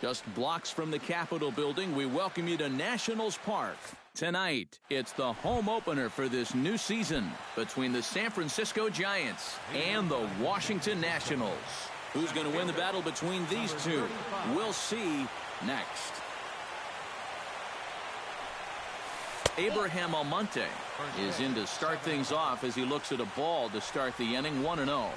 Just blocks from the Capitol building, we welcome you to Nationals Park. Tonight, it's the home opener for this new season between the San Francisco Giants and the Washington Nationals. Who's going to win the battle between these two? We'll see next. Abraham Almonte is in to start things off as he looks at a ball to start the inning, 1-0.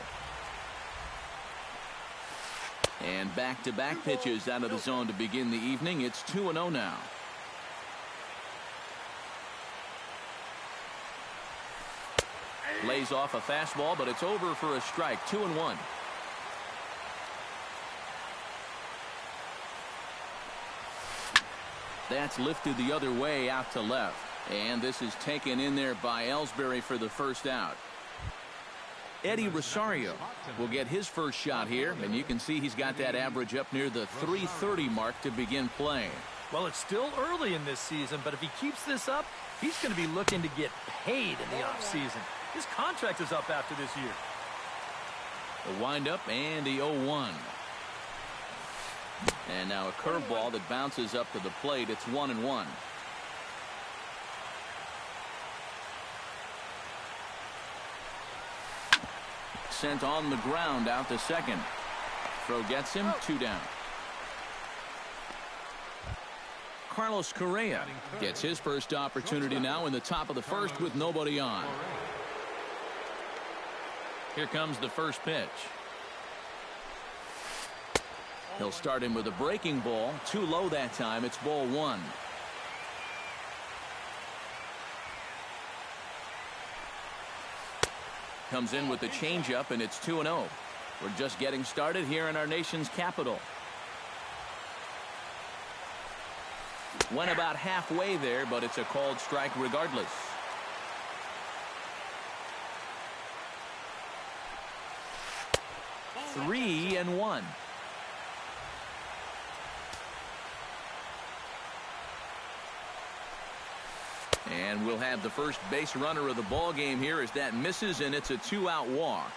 And back-to-back pitches out of the zone to begin the evening. It's 2-0 now. Lays off a fastball, but it's over for a strike. 2-1. That's lifted the other way out to left. And this is taken in there by Ellsbury for the first out. Eddie Rosario will get his first shot here, and you can see he's got that average up near the 330 mark to begin play. Well, it's still early in this season, but if he keeps this up, he's going to be looking to get paid in the offseason. His contract is up after this year. The windup and the 0-1. And now a curveball that bounces up to the plate. It's 1-1. Sent on the ground out to second. Throw gets him, 2 down. Carlos Correa gets his first opportunity now in the top of the first with nobody on. Here comes the first pitch. He'll start him with a breaking ball. Too low that time. It's ball 1. Comes in with the changeup, and it's 2-0. We're just getting started here in our nation's capital. Went about halfway there, but it's a called strike regardless. Three and 1. And we'll have the first base runner of the ball game here as that misses, and it's a 2-out walk.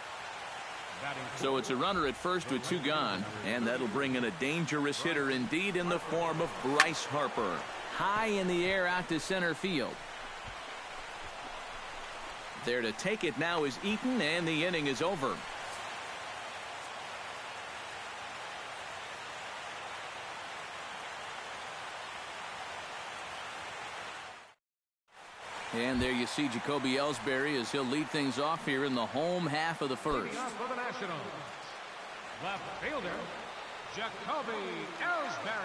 So it's a runner at first with 2 gone, and that'll bring in a dangerous hitter indeed in the form of Bryce Harper. High in the air out to center field. There to take it now is Eaton, and the inning is over. And there you see Jacoby Ellsbury as he'll lead things off here in the home half of the first. For the Nationals, left fielder, Jacoby Ellsbury.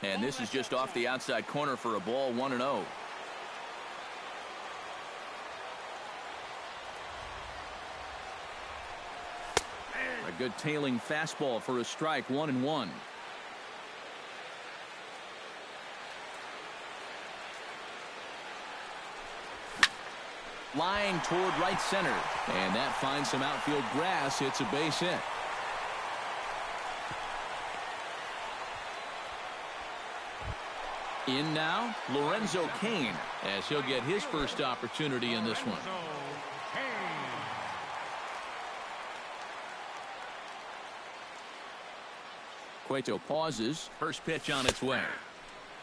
And this is just off the outside corner for a ball, 1-0. A good tailing fastball for a strike, 1-1. Line toward right center. And that finds some outfield grass. It's a base hit. In now, Lorenzo Cain, as he'll get his first opportunity in this one. Cueto pauses. First pitch on its way.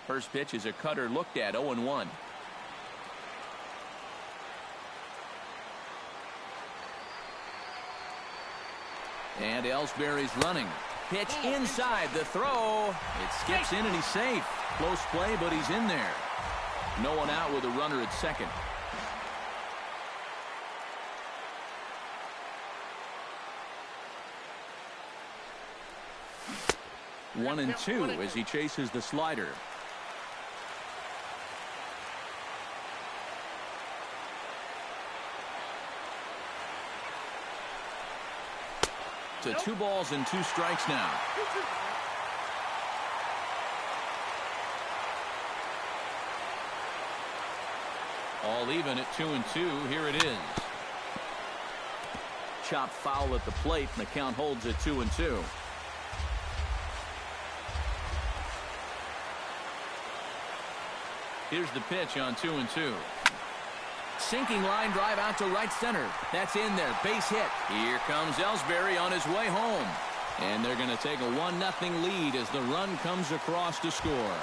First pitch is a cutter looked at, 0-1. And Ellsbury's running. Pitch inside the throw. It skips in and he's safe. Close play, but he's in there. No one out with a runner at second. 1-2 as he chases the slider. To 2 balls and 2 strikes now. All even at 2-2. Here it is. Chop foul at the plate, and the count holds at 2-2. Here's the pitch on 2-2. Sinking line drive out to right center. That's in there. Base hit. Here comes Ellsbury on his way home. And they're going to take a 1-0 lead as the run comes across to score.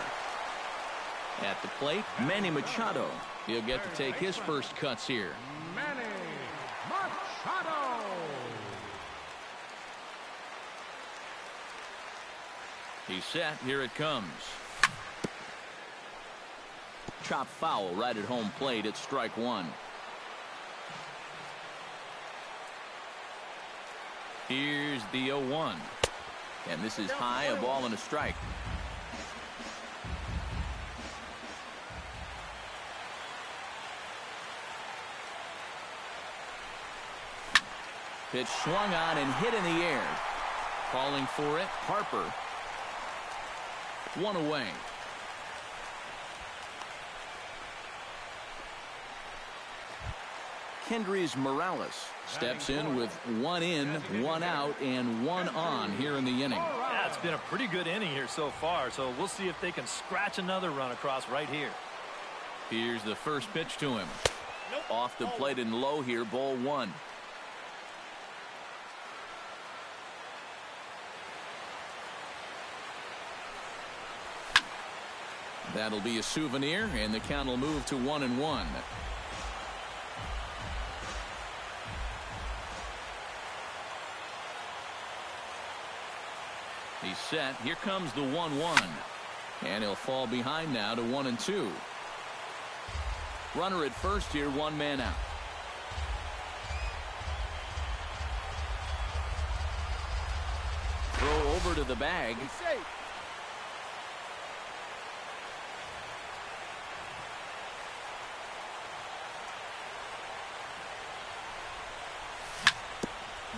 At the plate, Manny Machado. He'll get to take his first cuts here. Manny Machado. He's set. Here it comes. Chop foul right at home plate. It's strike one. Here's the 0-1. And this is high, a ball and a strike. Pitch swung on and hit in the air. Calling for it, Harper. One away. Kendrys Morales steps in with 1 in, 1 out, and 1 on here in the inning. Yeah, it's been a pretty good inning here so far, so we'll see if they can scratch another run across right here. Here's the first pitch to him. Off the plate and low here, ball 1. That'll be a souvenir, and the count will move to 1-1. He's set. Here comes the 1-1. And he'll fall behind now to 1-2. Runner at first here, 1 man out. Throw over to the bag.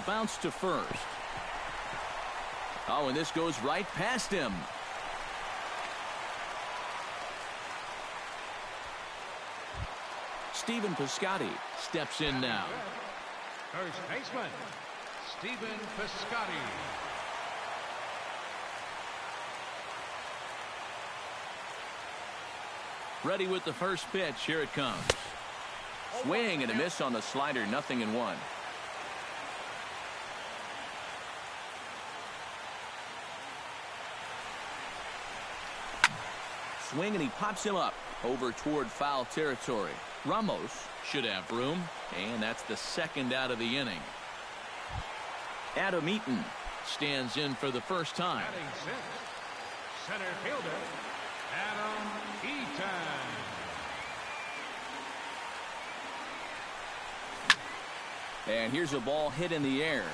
Bounce to first. Oh, and this goes right past him. Stephen Piscotty steps in now. First baseman, Stephen Piscotty. Ready with the first pitch. Here it comes. Swing and a miss on the slider. 0-1. Swing and he pops him up over toward foul territory. Ramos should have room, and that's the second out of the inning. Adam Eaton stands in for the first time. Batting sixth, center fielder, Adam Eaton. And here's a ball hit in the air.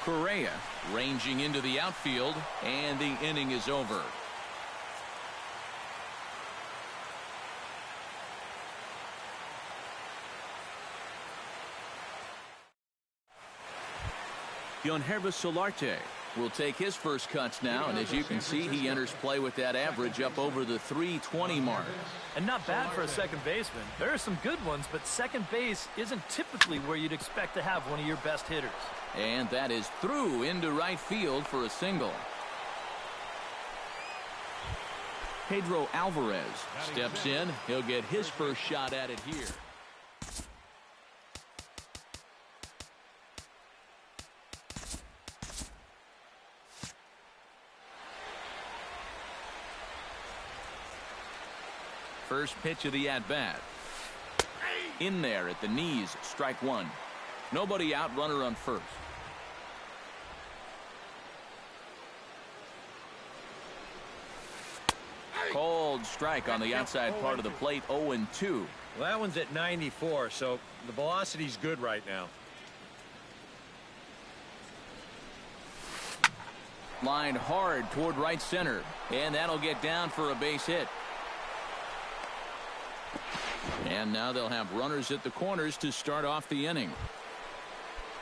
Correa ranging into the outfield, and the inning is over. Yonhervis Solarte will take his first cuts now, and as you can see, he enters play with that average up over the 320 mark. And not bad for a second baseman. There are some good ones, but second base isn't typically where you'd expect to have one of your best hitters. And that is through into right field for a single. Pedro Alvarez steps in. He'll get his first shot at it here. First pitch of the at-bat. In there at the knees, strike one. Nobody out, runner on first. Cold strike on the outside part of the plate, 0-2. Well, that one's at 94, so the velocity's good right now. Lined hard toward right center, and that'll get down for a base hit. And now they'll have runners at the corners to start off the inning.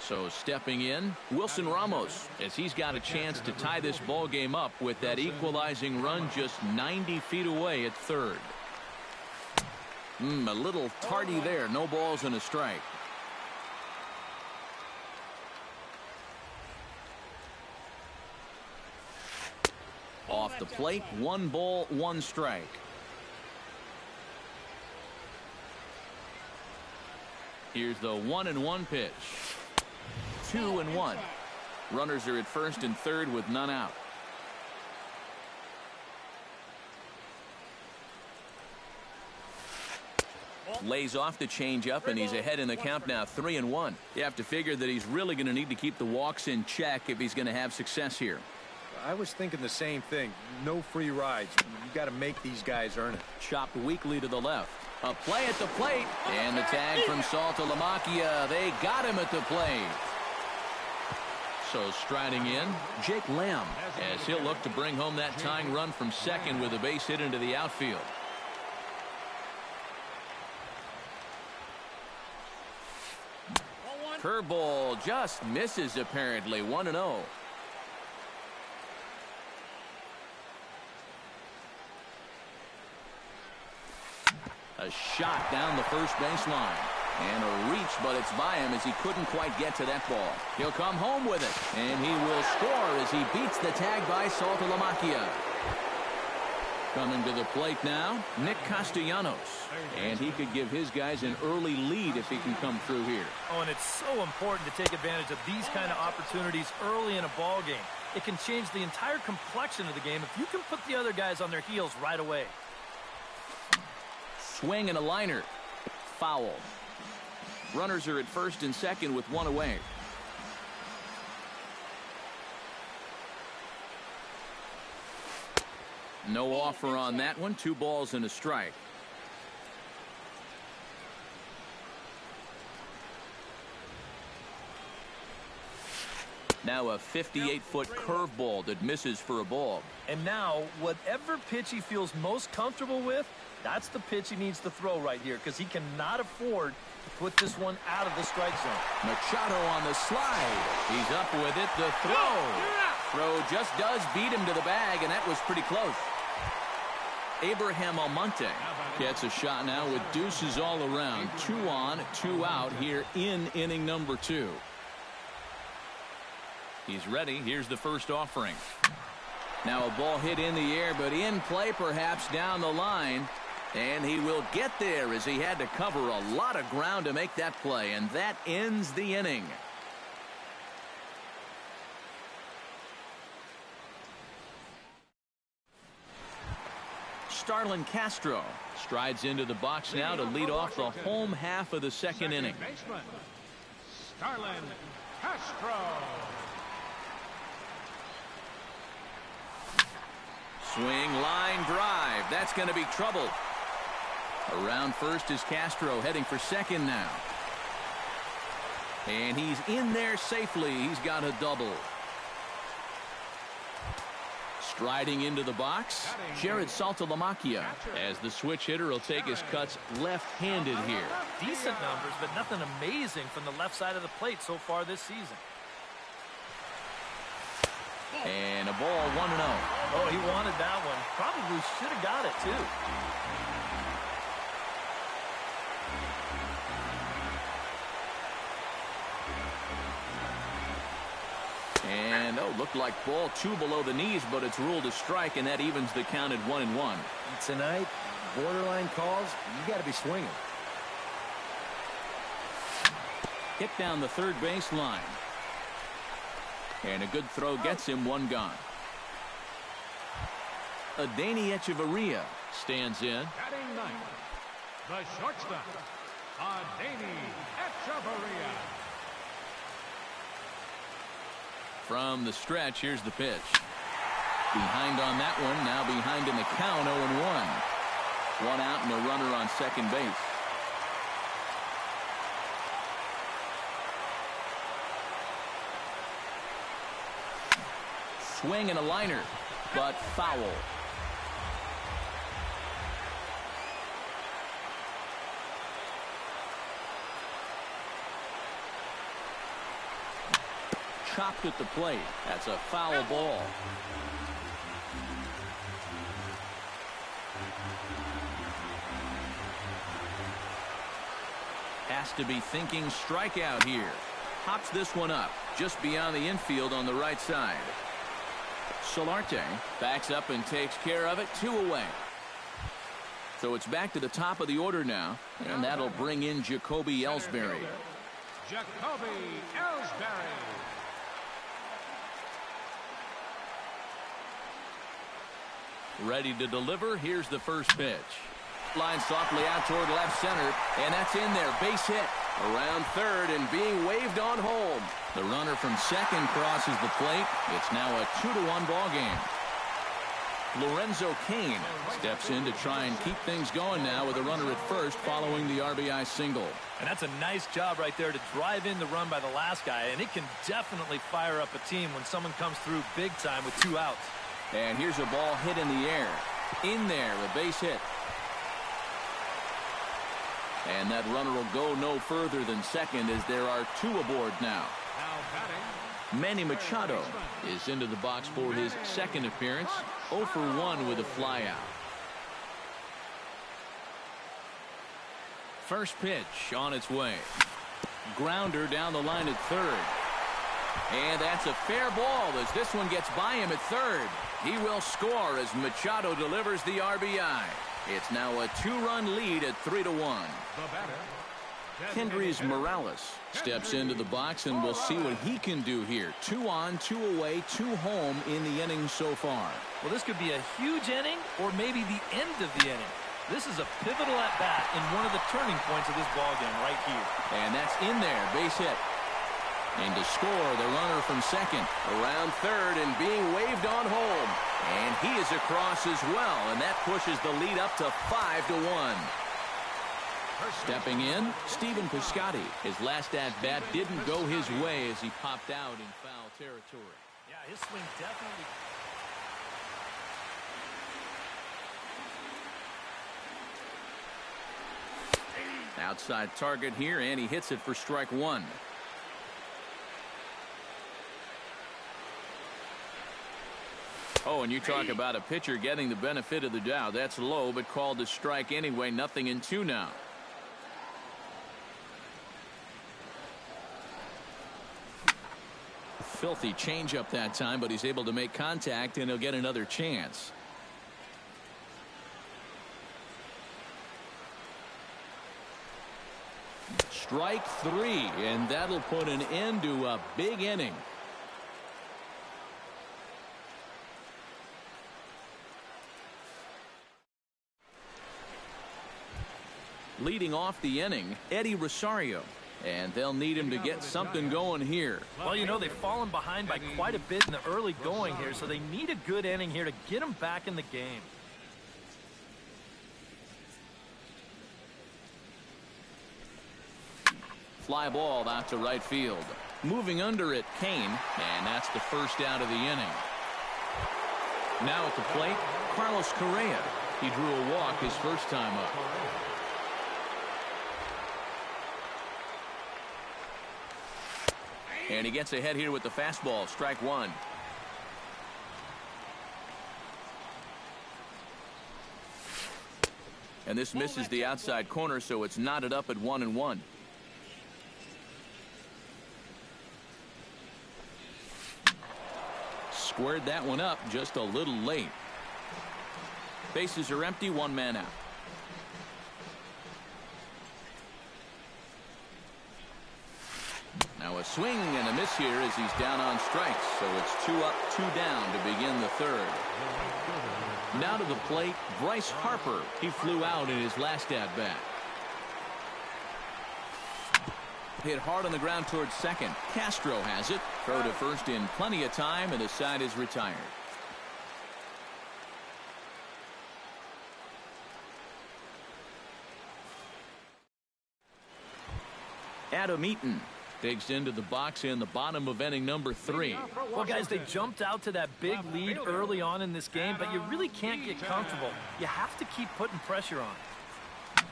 So stepping in, Wilson Ramos, as he's got a chance to tie this ball game up with that equalizing run just 90 feet away at third. A little tardy there. No balls and a strike. Off the plate, 1 ball, 1 strike. Here's the 1-1 pitch. 2-1. Runners are at first and third with none out. Lays off the changeup, and he's ahead in the count now, 3-1. You have to figure that he's really going to need to keep the walks in check if he's going to have success here. I was thinking the same thing. No free rides. You got to make these guys earn it. Chopped weakly to the left. A play at the plate, and the tag from Saltalamacchia. They got him at the plate. So striding in, Jake Lamb, as he'll look to bring home that tying run from second with a base hit into the outfield. Curveball just misses, apparently. 1-0. A shot down the first baseline. And a reach, but it's by him as he couldn't quite get to that ball. He'll come home with it, and he will score as he beats the tag by Saltalamacchia. Coming to the plate now, Nick Castellanos. And he could give his guys an early lead if he can come through here. Oh, and it's so important to take advantage of these kind of opportunities early in a ball game. It can change the entire complexion of the game if you can put the other guys on their heels right away. Swing and a liner. Foul. Runners are at first and second with one away. No offer on that one. 2 balls and a strike. Now a 58-foot curveball that misses for a ball. And now, whatever pitch he feels most comfortable with, that's the pitch he needs to throw right here, because he cannot afford to put this one out of the strike zone. Machado on the slide. He's up with it. The throw. Throw just does beat him to the bag, and that was pretty close. Abraham Almonte gets a shot now with deuces all around. 2 on, 2 out here in inning number 2. He's ready. Here's the first offering. Now a ball hit in the air, but in play perhaps down the line. And he will get there as he had to cover a lot of ground to make that play. And that ends the inning. Starlin Castro strides into the box now to lead off the home half of the second inning. Starlin Castro. Swing, line drive. That's going to be trouble. Around first is Castro, heading for second now. And he's in there safely. He's got a double. Striding into the box, Jared Saltalamacchia, as the switch hitter will take his cuts left-handed here. Decent numbers, but nothing amazing from the left side of the plate so far this season. And a ball, 1-0. Oh, he wanted that one. Probably should have got it, too. And, looked like ball 2 below the knees, but it's ruled a strike, and that evens the count at 1-1. Tonight, borderline calls, you got to be swinging. Hit down the third baseline. And a good throw gets him 1 gone. Adeiny Echeverria stands in. Batting ninth, the shortstop, Adeiny Echeverria. From the stretch, here's the pitch. Behind on that one, now behind in the count, 0-1. 1 out and a runner on second base. Swing and a liner, but foul. Chopped at the plate. That's a foul ball. Has to be thinking strikeout here. Hops this one up just beyond the infield on the right side. Solarte backs up and takes care of it. 2 away. So it's back to the top of the order now, and that'll bring in Jacoby Ellsbury. Jacoby Ellsbury. Ready to deliver. Here's the first pitch. Line softly out toward left center, and that's in there. Base hit. Around third and being waved on home. The runner from second crosses the plate. It's now a 2-1 ball game. Lorenzo Cain steps in to try and keep things going now with a runner at first following the RBI single. And that's a nice job right there to drive in the run by the last guy, and it can definitely fire up a team when someone comes through big time with 2 outs. And here's a ball hit in the air. In there, a base hit. And that runner will go no further than second as there are 2 aboard now. Now batting, Manny Machado is into the box for his second appearance. 0 for 1 with a flyout. First pitch on its way. Grounder down the line at third. And that's a fair ball as this one gets by him at third. He will score as Machado delivers the RBI. It's now a 2-run lead at 3-1. the batter. Kendrys Morales steps into the box, and we'll see what he can do here. 2 on, 2 away, 2 home in the inning so far. Well, this could be a huge inning or maybe the end of the inning. This is a pivotal at-bat in one of the turning points of this ballgame right here. And that's in there, base hit. And to score, the runner from second. Around third and being waved on home. And he is across as well, and that pushes the lead up to 5-1. Stepping in, Stephen Piscotty. His last at-bat didn't go his way as he popped out in foul territory. Yeah, his swing definitely... Outside target here, and he hits it for strike 1. Oh, and you talk about a pitcher getting the benefit of the doubt. That's low, but called a strike anyway. 0-2 now. Filthy changeup that time, but he's able to make contact, and he'll get another chance. Strike 3, and that'll put an end to a big inning. Leading off the inning, Eddie Rosario. And they'll need him to get something going here. Well, you know, they've fallen behind by quite a bit in the early going here, so they need a good inning here to get them back in the game. Fly ball out to right field. Moving under it, Cain, and that's the first out of the inning. Now at the plate, Carlos Correa. He drew a walk his first time up. And he gets ahead here with the fastball, strike 1. And this misses the outside corner, so it's knotted up at 1-1. Squared that one up just a little late. Bases are empty, 1 man out. Now a swing and a miss here as he's down on strikes, so it's 2 up, 2 down to begin the third. Now to the plate, Bryce Harper. He flew out in his last at-bat. Hit hard on the ground towards second. Castro has it. Throw to first in plenty of time, and the side is retired. Adam Eaton digs into the box in the bottom of inning number 3. Well, guys, they jumped out to that big lead early on in this game, but you really can't get comfortable. You have to keep putting pressure on.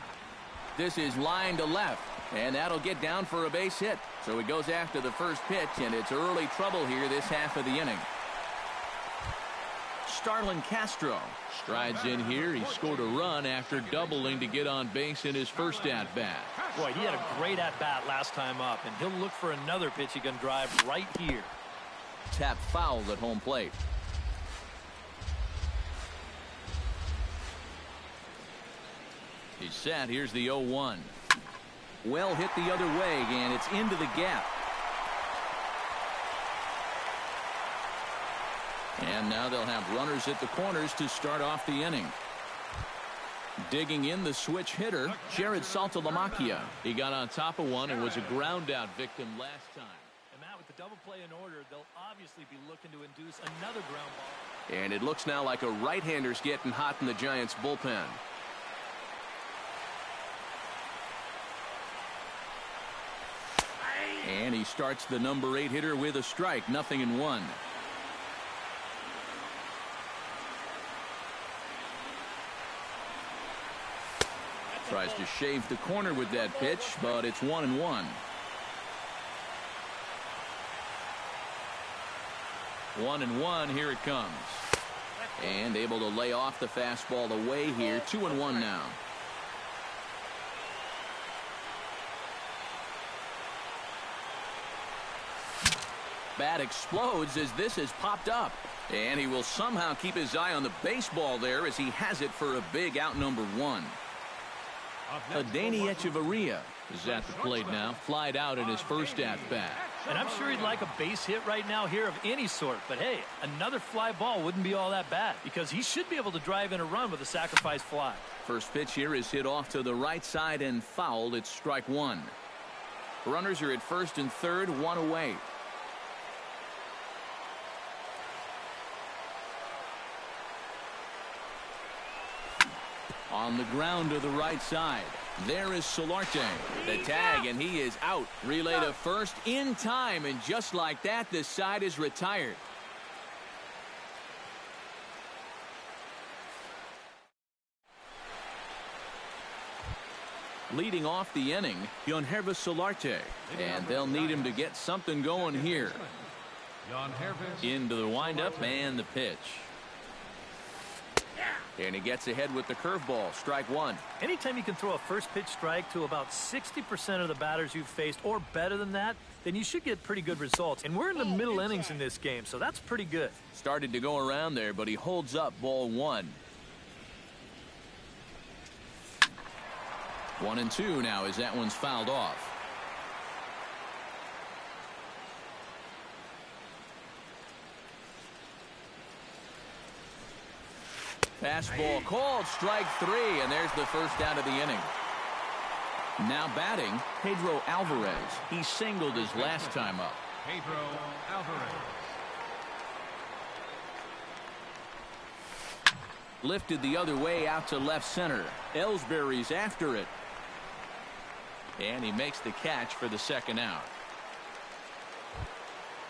This is line to left, and that'll get down for a base hit. So he goes after the first pitch, and it's early trouble here this half of the inning. Starlin Castro strides in here. He scored a run after doubling to get on base in his first at-bat. Boy, he had a great at-bat last time up, and he'll look for another pitch he can drive right here. Tap fouled at home plate. He's set. Here's the 0-1. Well hit the other way, and it's into the gap. And now they'll have runners at the corners to start off the inning. Digging in the switch hitter, Jared Saltalamacchia. He got on top of one and was a ground out victim last time. And Matt, with the double play in order, they'll obviously be looking to induce another ground ball. And it looks now like a right-hander's getting hot in the Giants bullpen. And he starts the number 8 hitter with a strike, 0-1. Tries to shave the corner with that pitch, but it's 1-1. 1-1, here it comes. And able to lay off the fastball away here, 2-1 now. Bat explodes as this has popped up. And he will somehow keep his eye on the baseball there as he has it for a big out number 1. Adeiny Echeverria is at the plate now, flied out in his first at-bat. And I'm sure he'd like a base hit right now here of any sort. But hey, another fly ball wouldn't be all that bad because he should be able to drive in a run with a sacrifice fly. First pitch here is hit off to the right side and fouled. It's strike 1. Runners are at first and third, 1 away. On the ground to the right side. There is Solarte. The tag, and he is out. Relay to first in time, and just like that, the side is retired. Leading off the inning, Yonhervis Solarte. And they'll need him to get something going here. Into the windup and the pitch. And he gets ahead with the curveball, strike 1. Anytime you can throw a first pitch strike to about 60% of the batters you've faced or better than that, then you should get pretty good results. And we're in the middle innings in this game, so that's pretty good. Started to go around there, but he holds up, ball 1. 1-2 now as that one's fouled off. Fastball called, strike 3, and there's the first out of the inning. Now batting, Pedro Alvarez. He singled his last time up. Pedro Alvarez. Lifted the other way out to left center. Ellsbury's after it. And he makes the catch for the second out.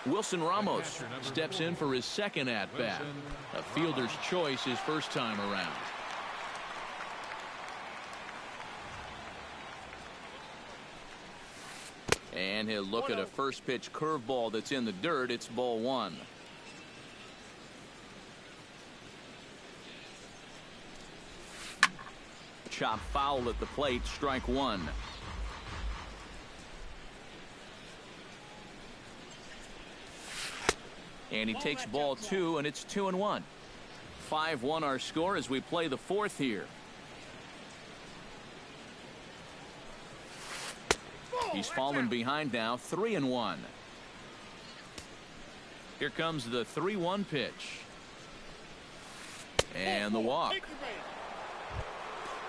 Wilson Ramos steps in for his second at-bat. A fielder's choice his first time around. And he'll look at a first pitch curveball that's in the dirt. It's ball 1. Chop foul at the plate, strike 1. And he takes ball 2, and it's 2-1. 5-1 our score as we play the 4th here. He's fallen behind now, 3-1. Here comes the 3-1 pitch. And the walk.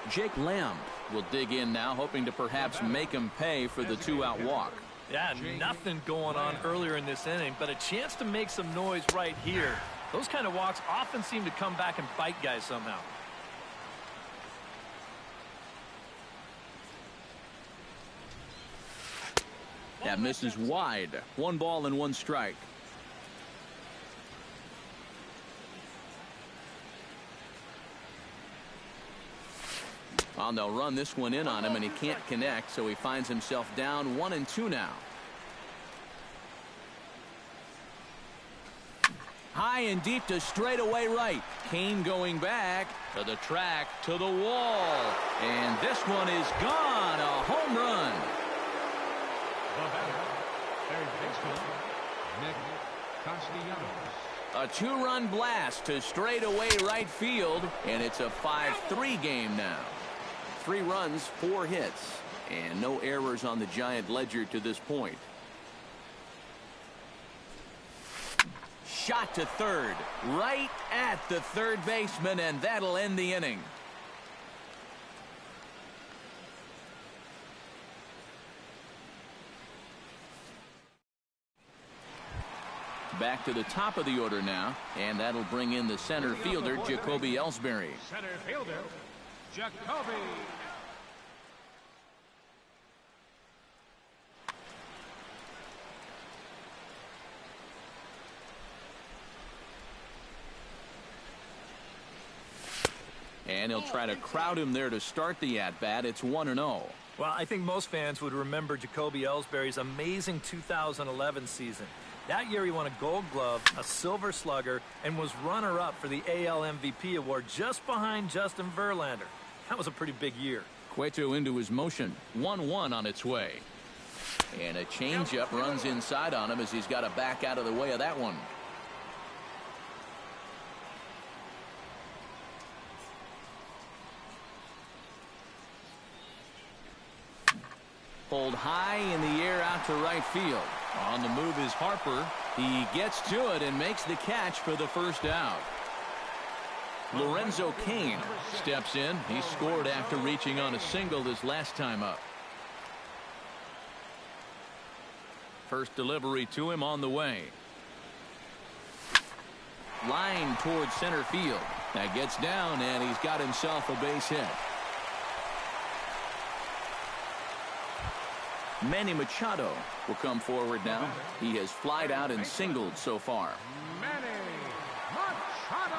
Jake Lamb will dig in now, hoping to perhaps make him pay for the 2-out walk. Yeah, nothing going on earlier in this inning, but a chance to make some noise right here. Those kind of walks often seem to come back and bite guys somehow. That misses wide. 1 ball and 1 strike. Well, they'll run this one in on him, and he can't connect, so he finds himself down 1-2 now. High and deep to straightaway right. Kane going back to the track, to the wall. And this one is gone. A home run. A 2-run blast to straightaway right field, and it's a 5-3 game now. 3 runs, 4 hits, and no errors on the Giant ledger to this point. Shot to third, right at the third baseman, and that'll end the inning. Back to the top of the order now, and that'll bring in the center fielder, Jacoby Ellsbury. Center fielder, Jacoby. And he'll try to crowd him there to start the at-bat. It's 1-0. Well, I think most fans would remember Jacoby Ellsbury's amazing 2011 season. That year he won a Gold Glove, a Silver Slugger, and was runner-up for the AL MVP award just behind Justin Verlander. That was a pretty big year. Cueto into his motion. 1-1 on its way. And a changeup runs inside on him as he's got to back out of the way of that one. Pulled high in the air out to right field. On the move is Harper. He gets to it and makes the catch for the first out. Lorenzo Cain steps in. He scored after reaching on a single his last time up. First delivery to him on the way. Line towards center field. That gets down, and he's got himself a base hit. Manny Machado will come forward now. He has flied out and singled so far. Manny Machado.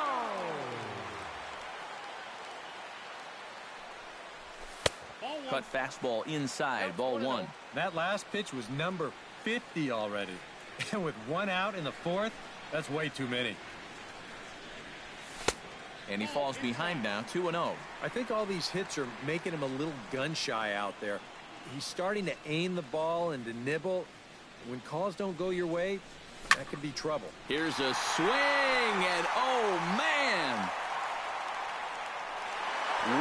Cut fastball inside, ball 1. That last pitch was number 50 already. And with 1 out in the 4th, that's way too many. And he falls behind now, 2-0. I think all these hits are making him a little gun-shy out there. He's starting to aim the ball and to nibble. When calls don't go your way, that could be trouble. Here's a swing, and oh, man!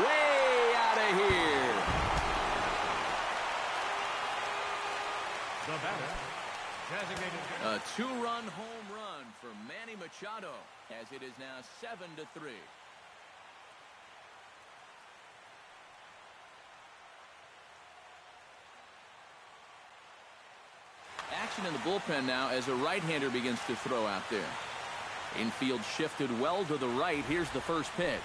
Way out of here. The batter, designated. A 2-run home run for Manny Machado, as it is now 7-3. Action in the bullpen now as a right-hander begins to throw out there. Infield shifted well to the right. Here's the first pitch.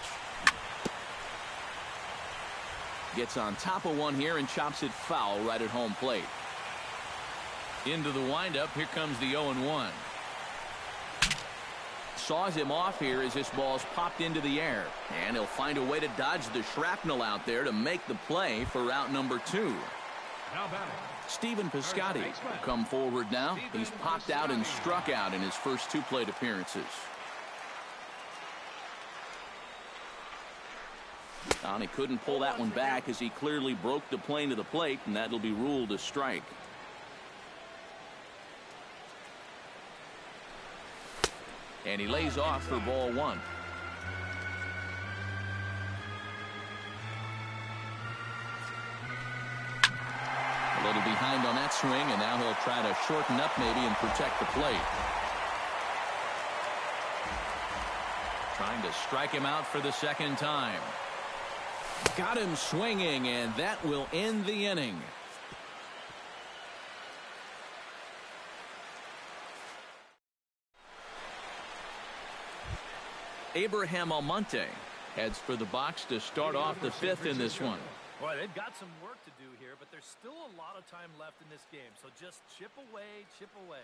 Gets on top of one here and chops it foul right at home plate. Into the windup. Here comes the 0-1. Saws him off here as this ball's popped into the air. And he'll find a way to dodge the shrapnel out there to make the play for route number 2. Now batting. Stephen Piscotty will come forward now. He's popped out and struck out in his first 2 plate appearances. And he couldn't pull that one back as he clearly broke the plane to the plate, and that'll be ruled a strike. And he lays off for ball 1. A little behind on that swing, and now he'll try to shorten up maybe and protect the plate. Trying to strike him out for the second time. Got him swinging, and that will end the inning. Abraham Almonte heads for the box to start off the 5th in this one. Boy, they've got some work to do here, but there's still a lot of time left in this game. So just chip away, chip away.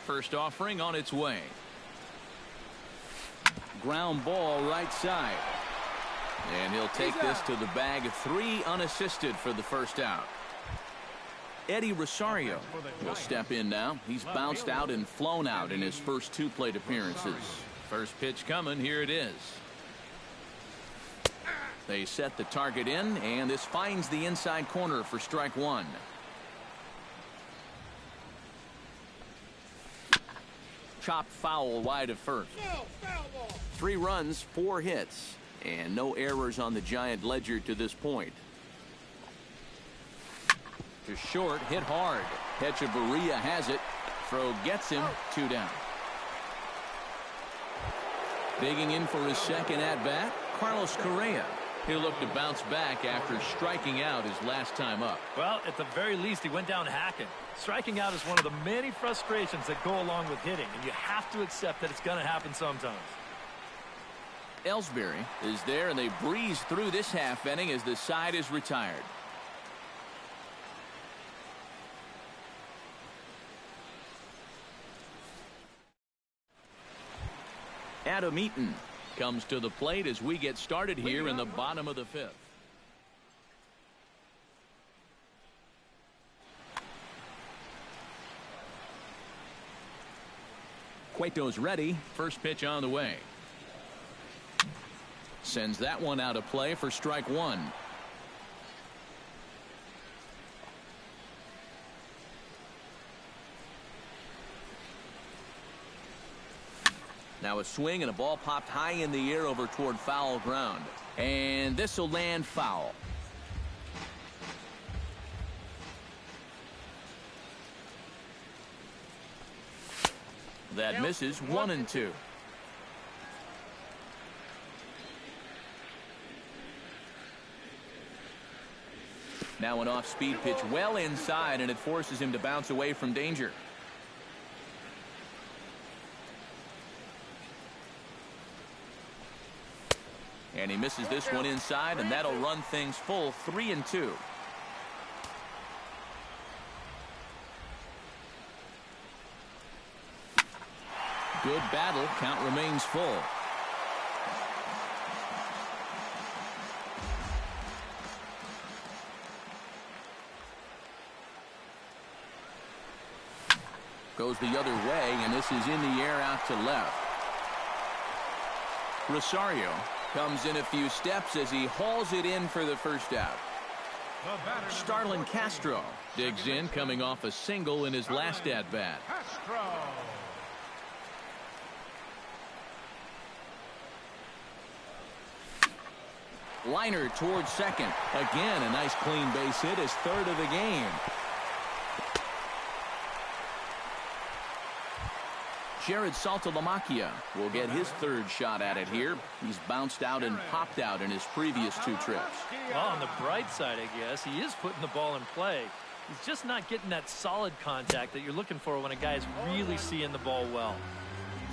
First offering on its way. Ground ball right side. And he'll take this to the bag of 3 unassisted for the first out. Eddie Rosario will step in now. He's bounced out and flown out in his first 2 plate appearances. First pitch coming. Here it is. They set the target in, and this finds the inside corner for strike one. Chopped foul wide of first. 3 runs, 4 hits, and no errors on the Giant ledger to this point. To short, hit hard. Hechavarria has it. Throw gets him, 2 down. Digging in for his second at-bat, Carlos Correa. He'll look to bounce back after striking out his last time up. Well, at the very least, he went down hacking. Striking out is one of the many frustrations that go along with hitting, and you have to accept that it's going to happen sometimes. Ellsbury is there, and they breeze through this half inning as the side is retired. Adam Eaton comes to the plate as we get started here in the bottom of the 5th. Cueto's ready. First pitch on the way. Sends that one out of play for strike one. Now a swing and a ball popped high in the air over toward foul ground. And this will land foul. That misses 1-2. Now an off-speed pitch well inside, and it forces him to bounce away from danger. And he misses this one inside, and that'll run things full 3-2. Good battle. Count remains full. Goes the other way, and this is in the air out to left. Rosario comes in a few steps as he hauls it in for the first out. Starlin Castro digs in, coming off a single in his last at-bat. Liner towards second. Again, a nice clean base hit, his 3rd of the game. Jared Saltalamacchia will get his 3rd shot at it here. He's bounced out and popped out in his previous 2 trips. Well, on the bright side, I guess, he is putting the ball in play. He's just not getting that solid contact that you're looking for when a guy's really seeing the ball well.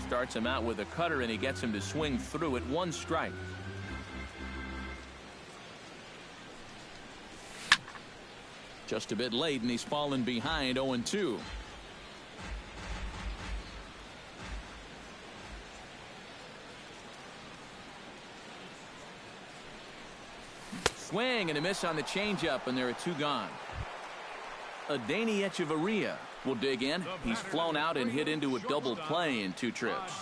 Starts him out with a cutter, and he gets him to swing through it. 1 strike. Just a bit late, and he's fallen behind 0-2. Swing and a miss on the changeup, and there are 2 gone. Adeiny Hechavarria will dig in. He's flown out and hit into a double play in 2 trips.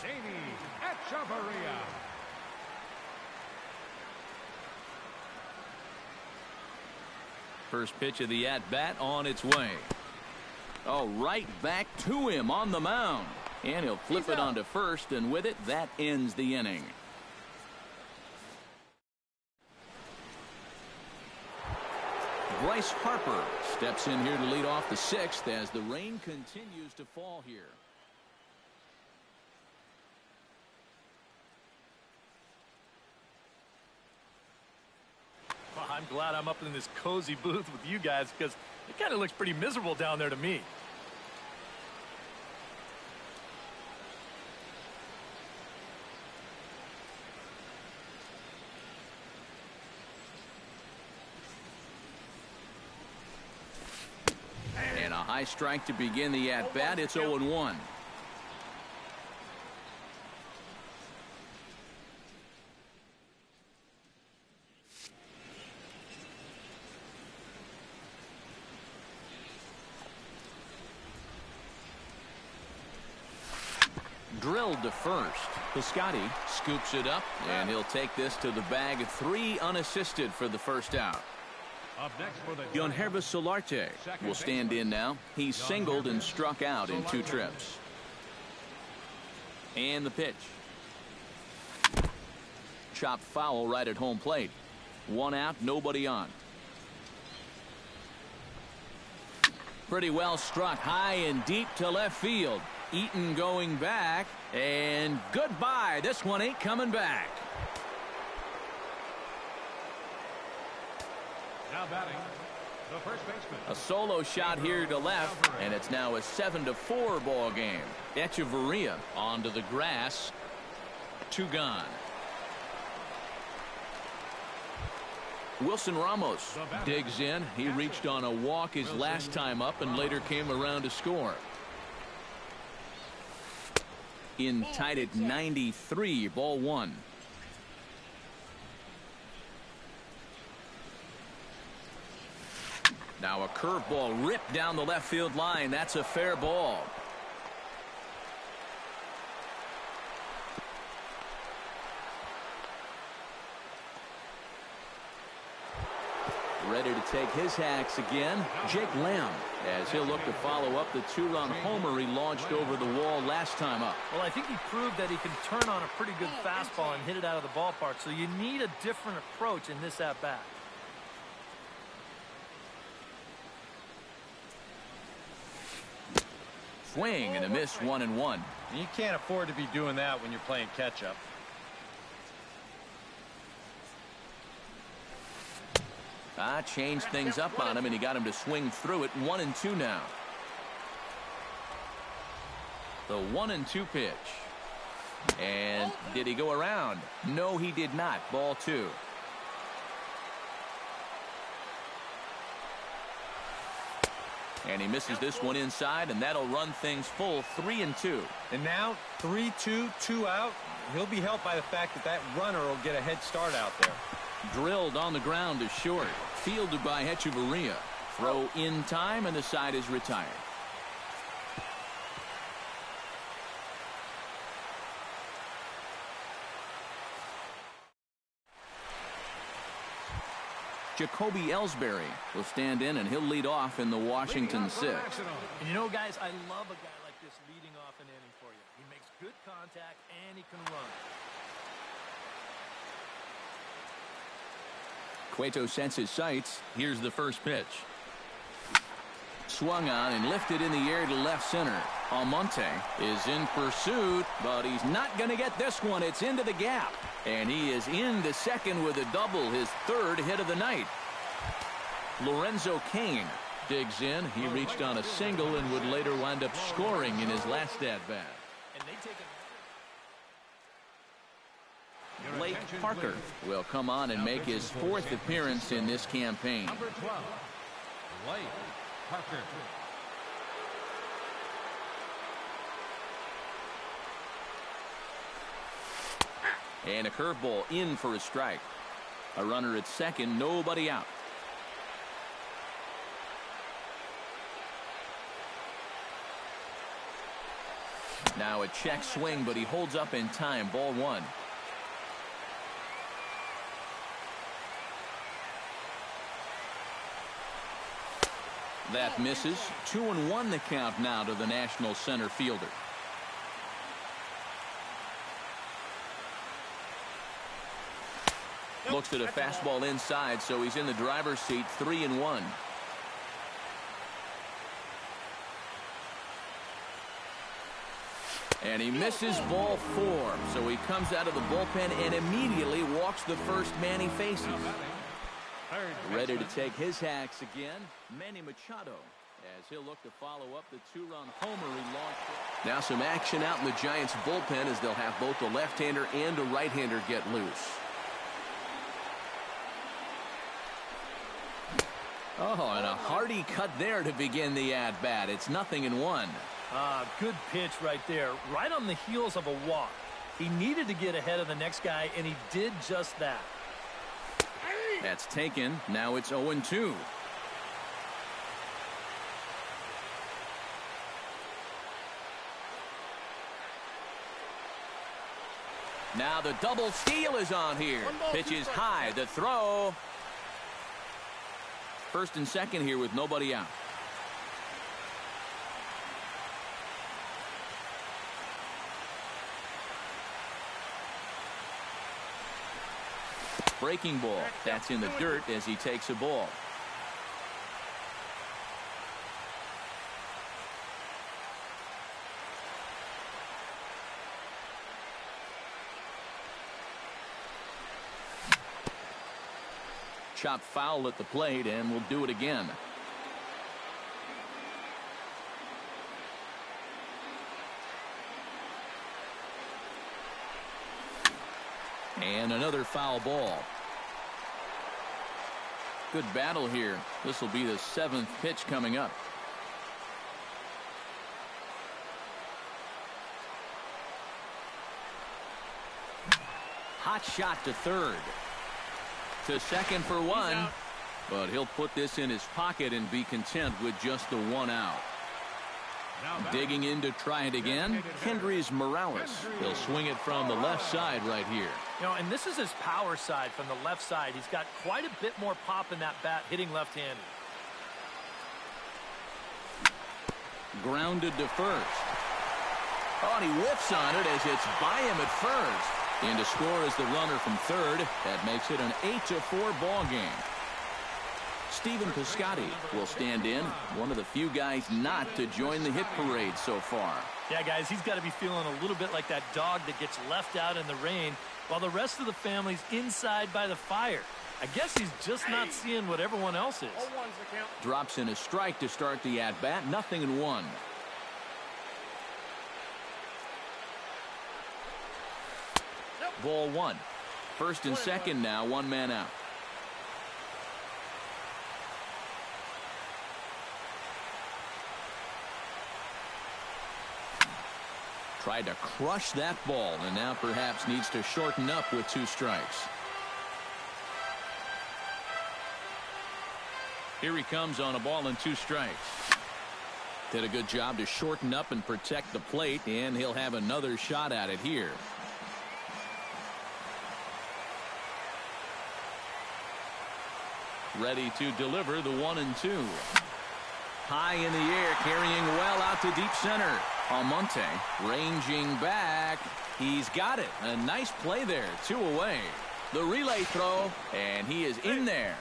First pitch of the at-bat on its way. Oh, right back to him on the mound. And he'll flip it onto first, and with it, that ends the inning. Bryce Harper steps in here to lead off the 6th as the rain continues to fall here. Well, I'm glad I'm up in this cozy booth with you guys because it kind of looks pretty miserable down there to me. And a high strike to begin the at-bat. It's 0-1. Drilled to first. Piscotti scoops it up, and he'll take this to the bag. 3 unassisted for the first out. Up next for the Yonhervis Solarte will stand in now. He's singled and struck out in 2 trips. And the pitch. Chopped foul right at home plate. 1 out, nobody on. Pretty well struck high and deep to left field. Eaton going back, and goodbye. This one ain't coming back. Now batting, the first baseman. A solo shot here to left, and it's now a 7-4 ball game. Echeverria onto the grass. 2 gone. Wilson Ramos digs in. He reached on a walk his last time up and later came around to score. In tied at 93, ball 1. Now a curveball ripped down the left field line. That's a fair ball. Ready to take his hacks again, Jake Lamb, as he'll look to follow up the 2-run homer he launched over the wall last time up. Well, I think he proved that he can turn on a pretty good fastball and hit it out of the ballpark, so you need a different approach in this at-bat. Swing and a miss, 1-1. You can't afford to be doing that when you're playing catch-up. Changed things up on him, and he got him to swing through it. 1-2 now. The 1-2 pitch. And did he go around? No, he did not. Ball 2. And he misses this one inside, and that'll run things full. 3-2. And now 3-2, 2 out. He'll be helped by the fact that that runner will get a head start out there. Drilled on the ground to short. Fielded by Echeverria. Throw in time, and the side is retired. Jacoby Ellsbury will stand in, and he'll lead off in the Washington 6th. And you know, guys, I love a guy like this leading off an inning for you. He makes good contact, and he can run. Cueto sets his sights. Here's the first pitch. Swung on and lifted in the air to left center. Almonte is in pursuit, but he's not going to get this one. It's into the gap. And he is into second with a double, his 3rd hit of the night. Lorenzo Cain digs in. He reached on a single and would later wind up scoring in his last at-bat. Blake Parker will come on and make his 4th appearance in this campaign. Number 12, Blake Parker. And a curveball in for a strike. A runner at second, nobody out. Now a check swing, but he holds up in time. Ball 1. That misses. 2-1 the count now to the National center fielder. Looks at a fastball inside, so he's in the driver's seat. 3-1. And he misses ball 4, so he comes out of the bullpen and immediately walks the first man he faces. Ready to take his hacks again, Manny Machado, as he'll look to follow up the 2-run homer he launched. Now some action out in the Giants bullpen as they'll have both a left-hander and a right-hander get loose. Oh, and a hearty cut there to begin the at-bat. It's 0-1. Good pitch right there, right on the heels of a walk. He needed to get ahead of the next guy, and he did just that. That's taken. Now it's 0-2. Now the double steal is on here. Pitch is high. The throw. First and second here with nobody out. Breaking ball. That's in the dirt as he takes a ball. Chop foul at the plate, and we'll do it again. And another foul ball. Good battle here. This will be the 7th pitch coming up. Hot shot to third. To second for one. But he'll put this in his pocket and be content with just the 1 out. Digging in to try it again, Kendrys Morales. He'll swing it from the left side right here. You know, and this is his power side from the left side. He's got quite a bit more pop in that bat, hitting left-handed. Grounded to first. Oh, and he whiffs on it as it's by him at first. In to score is the runner from third. That makes it an 8-4 ball game. Steven Piscotty will stand in, one of the few guys not to join the hit parade so far. Yeah, guys, he's got to be feeling a little bit like that dog that gets left out in the rain while the rest of the family's inside by the fire. I guess he's just not seeing what everyone else is. Drops in a strike to start the at-bat, 0-1. Ball one. First and second now, 1 man out. Tried to crush that ball, and now perhaps needs to shorten up with 2 strikes. Here he comes on a ball and 2 strikes. Did a good job to shorten up and protect the plate, and he'll have another shot at it here. Ready to deliver the 1-2. High in the air, carrying well out to deep center. Almonte ranging back. He's got it. A nice play there. 2 away. The relay throw, and he is in there.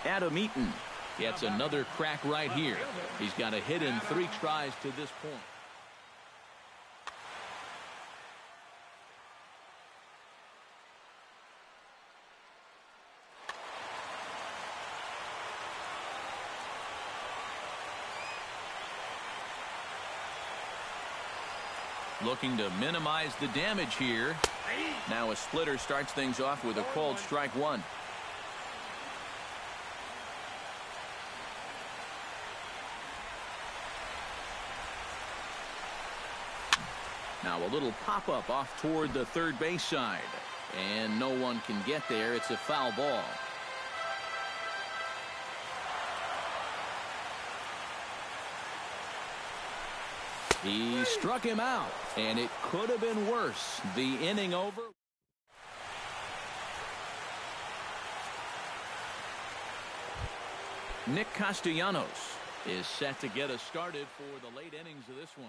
Adam Eaton gets another crack right here. He's got a hit in 3 tries to this point. Looking to minimize the damage here. Now a splitter starts things off with a called strike 1. Now a little pop-up off toward the third base side. And no one can get there. It's a foul ball. He struck him out, and it could have been worse. The inning over. Nick Castellanos is set to get us started for the late innings of this one.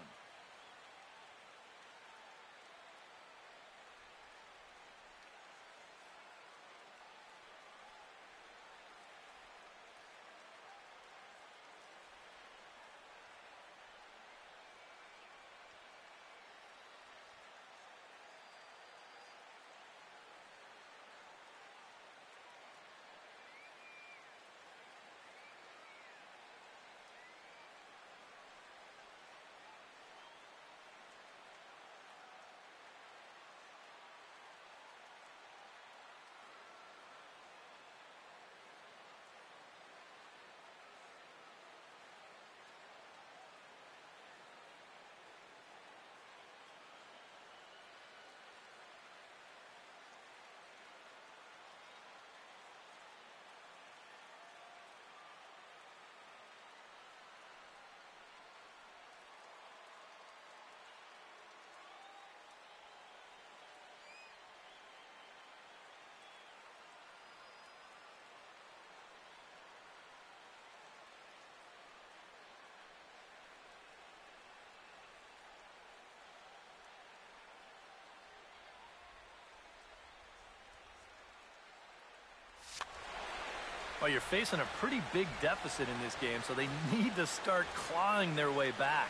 Well, you're facing a pretty big deficit in this game, so they need to start clawing their way back.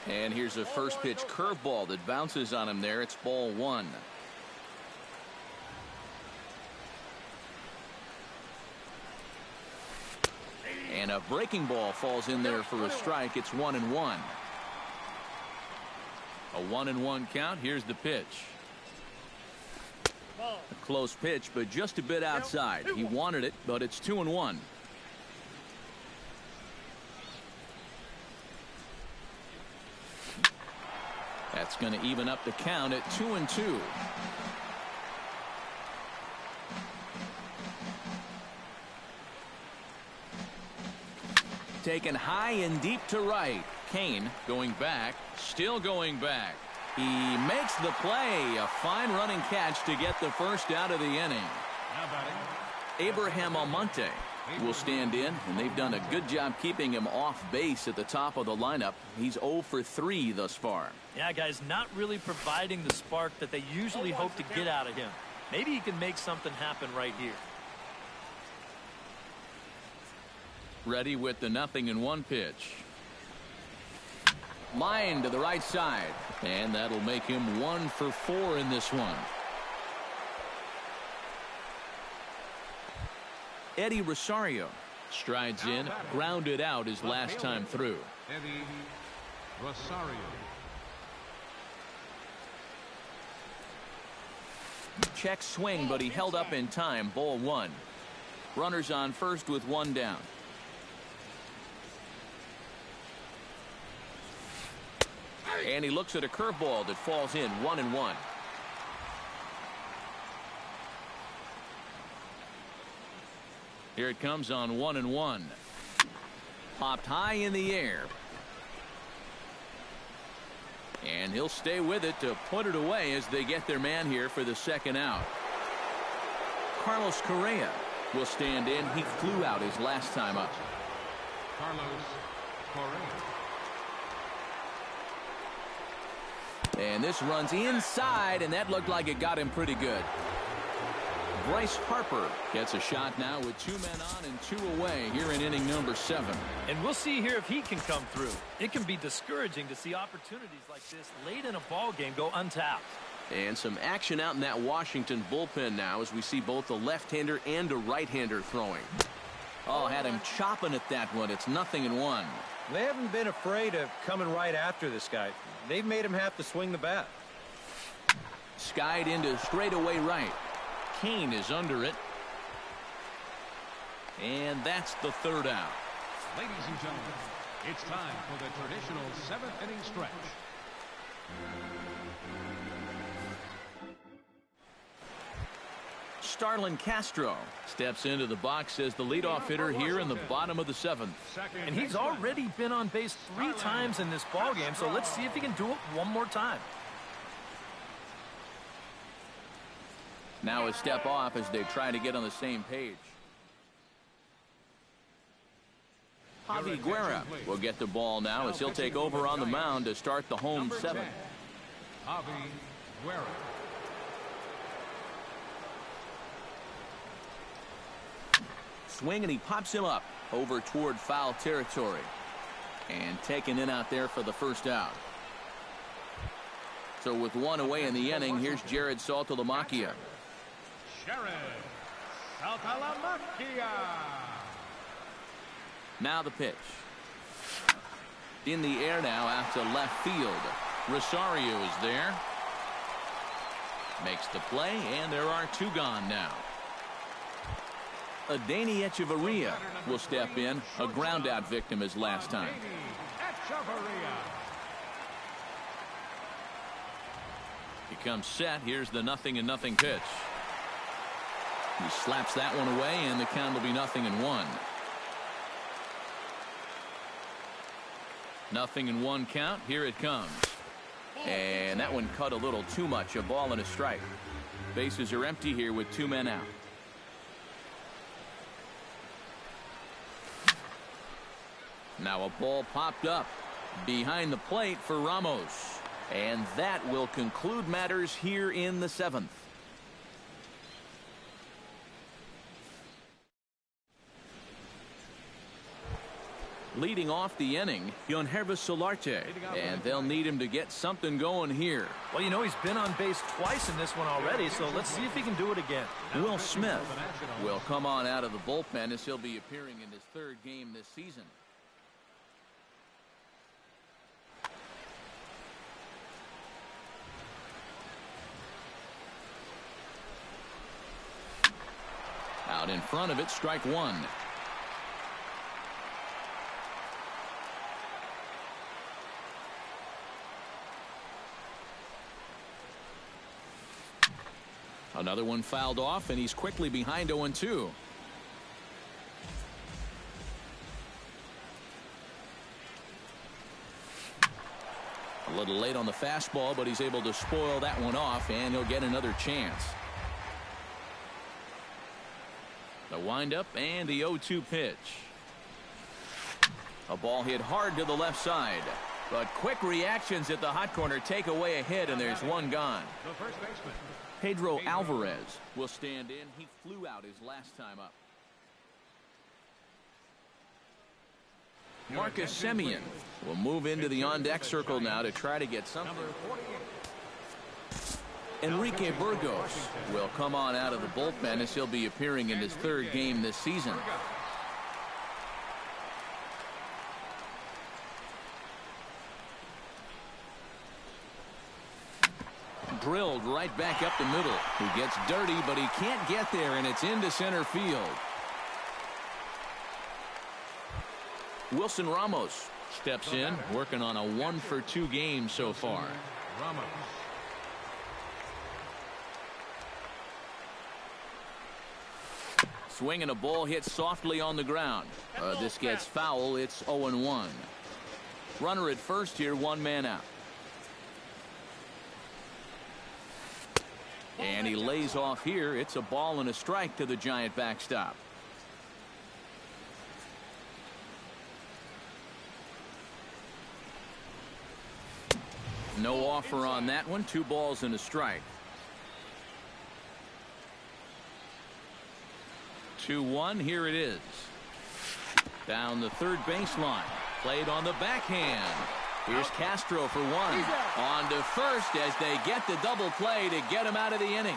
And here's a first pitch curveball that bounces on him there. It's ball one. And a breaking ball falls in there for a strike. It's 1-1. A 1-1 count. Here's the pitch. A close pitch, but just a bit outside. He wanted it, but it's 2-1. That's going to even up the count at 2-2. Taken high and deep to right. Kane going back, still going back. He makes the play. A fine running catch to get the first out of the inning. Abraham Almonte will stand in, and they've done a good job keeping him off base at the top of the lineup. He's 0 for 3 thus far. Yeah, guys, not really providing the spark that they usually hope to get out of him. Maybe he can make something happen right here. Ready with the 0-1 pitch. Line to the right side. And that'll make him 1 for 4 in this one. Eddie Rosario strides in, grounded out his last time through. Eddie Rosario. Check swing, but he held up in time. Ball one. Runners on first with one down. And he looks at a curveball that falls in. 1-1. Here it comes on 1-1. Popped high in the air. And he'll stay with it to put it away as they get their man here for the second out. Carlos Correa will stand in. He flew out his last time up. Carlos Correa. And this runs inside, and that looked like it got him pretty good. Bryce Harper gets a shot now with 2 men on and 2 away here in inning number 7. And we'll see here if he can come through. It can be discouraging to see opportunities like this late in a ball game go untapped. And some action out in that Washington bullpen now as we see both a left-hander and a right-hander throwing. Oh, had him chopping at that one. It's 0-1. They haven't been afraid of coming right after this guy. They've made him have to swing the bat. Skied into straightaway right. Kane is under it. And that's the third out. Ladies and gentlemen, it's time for the traditional 7th inning stretch. Starlin Castro steps into the box as the leadoff hitter here in the bottom of the 7th. And he's already been on base 3 times in this ball game, so let's see if he can do it one more time. Now a step off as they try to get on the same page. Javi Guerra will get the ball now as he'll take over on the mound to start the home 7th. Javi Guerra. Swing, and he pops him up over toward foul territory. And taken in out there for the first out. So with 1 away in the inning, here's Jared Saltalamacchia. Jared Saltalamacchia. Now the pitch. In the air now out to left field. Rosario is there. Makes the play, and there are 2 gone now. Adeiny Echeverria will step in, a ground-out victim his last time. He comes set. Here's the 0-0 pitch. He slaps that one away, and the count will be 0-1. 0-1 count. Here it comes. And that one cut a little too much. A ball and a strike. Bases are empty here with 2 men out. Now a ball popped up behind the plate for Ramos. And that will conclude matters here in the 7th. Leading off the inning, Yonhervis Solarte, and they'll need him to get something going here. Well, you know, he's been on base twice in this one already, so let's see if he can do it again. Will Smith will come on out of the bullpen as he'll be appearing in his third game this season. Out in front of it, strike one. Another one fouled off, and he's quickly behind 0-2. A little late on the fastball, but he's able to spoil that one off, and he'll get another chance. The windup and the 0-2 pitch. A ball hit hard to the left side. But quick reactions at the hot corner take away a hit, and there's one gone. The first baseman, Pedro Alvarez will stand in. He flew out his last time up. Marcus Semien will move into the on-deck circle now to try to get something. Enrique Burgos will come on out of the bullpen as he'll be appearing in his third game this season. Drilled right back up the middle. He gets dirty, but he can't get there, and it's into center field. Wilson Ramos steps in, working on a 1-for-2 game so far. Ramos. Swinging a ball hit softly on the ground. This gets foul. It's 0-1. Runner at first here, one man out. And he lays off here. It's a ball and a strike to the Giant backstop. No offer on that one. 2 balls and a strike. 2-1. Here it is. Down the third baseline. Played on the backhand. Here's Castro for one. On to first as they get the double play to get him out of the inning.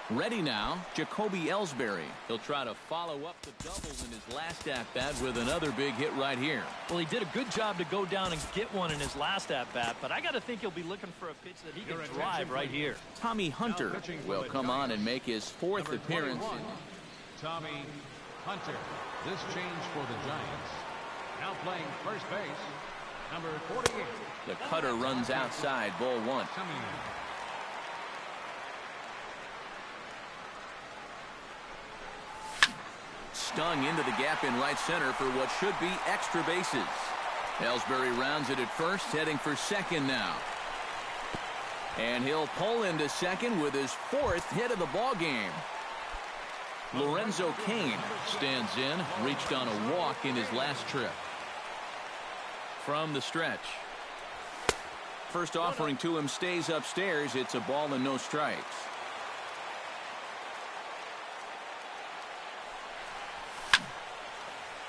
Ready now, Jacoby Ellsbury. He'll try to follow up the doubles in his last at-bat with another big hit right here. Well, he did a good job to go down and get one in his last at-bat, but I got to think he'll be looking for a pitch that he can drive right here. Tommy Hunter will come on and make his 4th appearance. Tommy Hunter. This change for the Giants. Now playing first base, number 48. The cutter runs outside, ball 1. Stung into the gap in right center for what should be extra bases. Ellsbury rounds it at first, heading for second now. And he'll pull into second with his 4th hit of the ball game. Lorenzo Cain stands in, reached on a walk in his last trip. From the stretch. First offering to him stays upstairs. It's a ball and no strikes.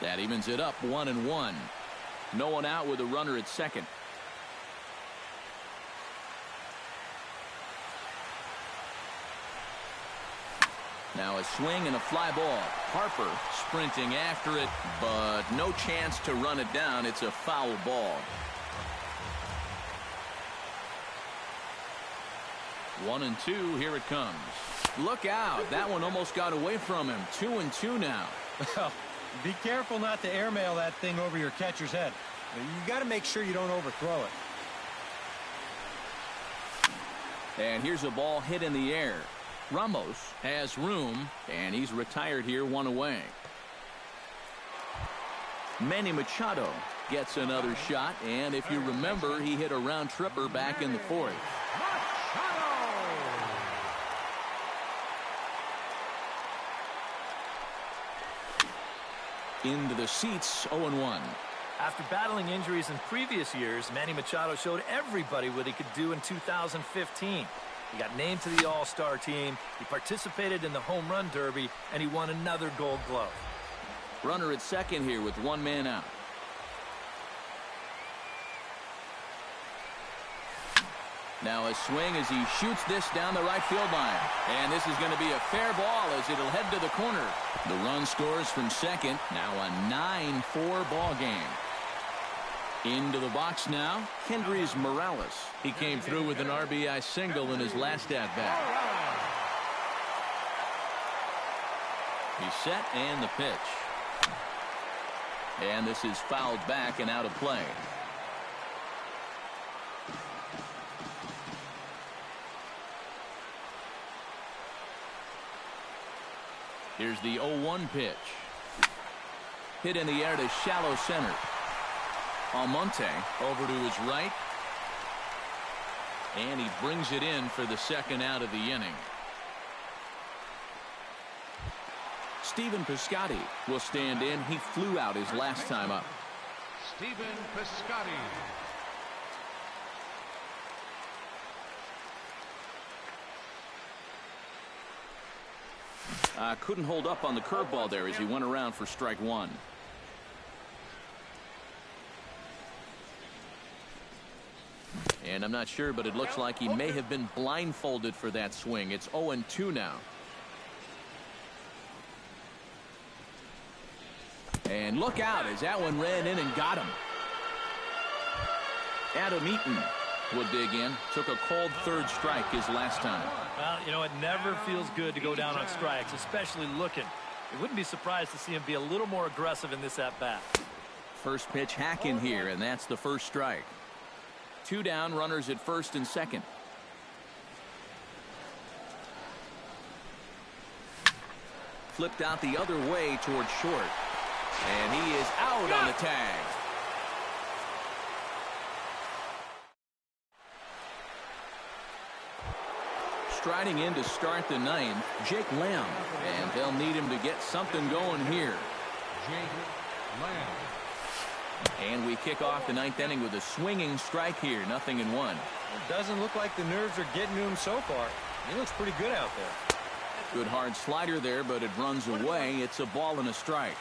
That evens it up 1-1. No one out with a runner at second. Now a swing and a fly ball. Harper sprinting after it, but no chance to run it down. It's a foul ball. 1-2. Here it comes. Look out. That one almost got away from him. 2-2 now. Be careful not to airmail that thing over your catcher's head. You got to make sure you don't overthrow it. And here's a ball hit in the air. Ramos has room, and he's retired here, 1 away. Manny Machado gets another shot, and if you remember, he hit a round tripper back in the 4th. Into the seats, 0-1. After battling injuries in previous years, Manny Machado showed everybody what he could do in 2015. He got named to the All-Star team, he participated in the Home Run Derby, and he won another Gold Glove. Runner at second here with one man out. Now a swing as he shoots this down the right field line. And this is going to be a fair ball as it'll head to the corner. The run scores from second. Now a 9-4 ball game. Into the box now, Kendrys Morales. He came through with an RBI single in his last at-bat. He's set and the pitch. And this is fouled back and out of play. Here's the 0-1 pitch. Hit in the air to shallow center. Almonte over to his right. And he brings it in for the second out of the inning. Stephen Piscotty will stand in. He flew out his last time up. Stephen Piscotty. Couldn't hold up on the curveball there as he went around for strike one. And I'm not sure, but it looks like he may have been blindfolded for that swing. It's 0-2 now. And look out as that one ran in and got him. Adam Eaton will dig in. Took a cold third strike his last time. Well, you know, it never feels good to go down on strikes, especially looking. You wouldn't be surprised to see him be a little more aggressive in this at-bat. First pitch hack in here, and that's the first strike. 2 down, runners at first and second. Flipped out the other way towards short. And he is out on the tag. Striding in to start the ninth, Jake Lamb. And they'll need him to get something going here. Jake Lamb. And we kick off the ninth inning with a swinging strike here. 0-1. It doesn't look like the nerves are getting to him so far. He looks pretty good out there. Good hard slider there, but it runs away. It's a ball and a strike.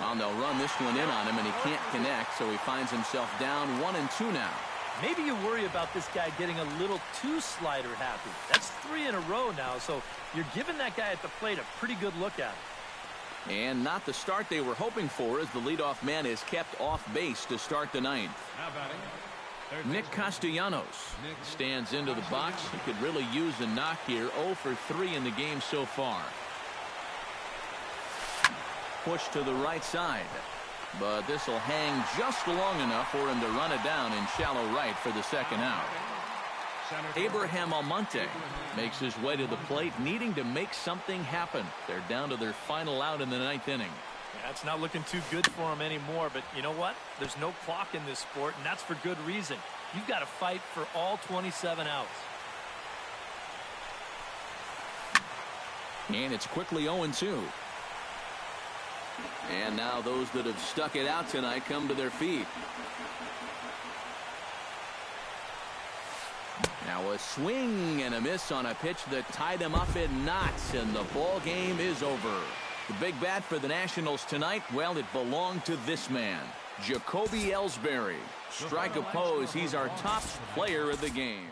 Well, they'll run this one in on him, and he can't connect, so he finds himself down 1-2 now. Maybe you worry about this guy getting a little too slider happy. That's 3 in a row now, so you're giving that guy at the plate a pretty good look at it. And not the start they were hoping for, as the leadoff man is kept off base to start the ninth. Now batting, Nick Castellanos stands into the box. He could really use a knock here. 0 for 3 in the game so far. Push to the right side. But this will hang just long enough for him to run it down in shallow right for the second out. Abraham Almonte makes his way to the plate, needing to make something happen. They're down to their final out in the ninth inning. Yeah, it's not looking too good for him anymore, but you know what? There's no clock in this sport, and that's for good reason. You've got to fight for all 27 outs. And it's quickly 0-2. And now those that have stuck it out tonight come to their feet. Now a swing and a miss on a pitch that tied them up in knots, and the ball game is over. The big bat for the Nationals tonight, well, it belonged to this man, Jacoby Ellsbury. Strike oppose, he's our top player of the game.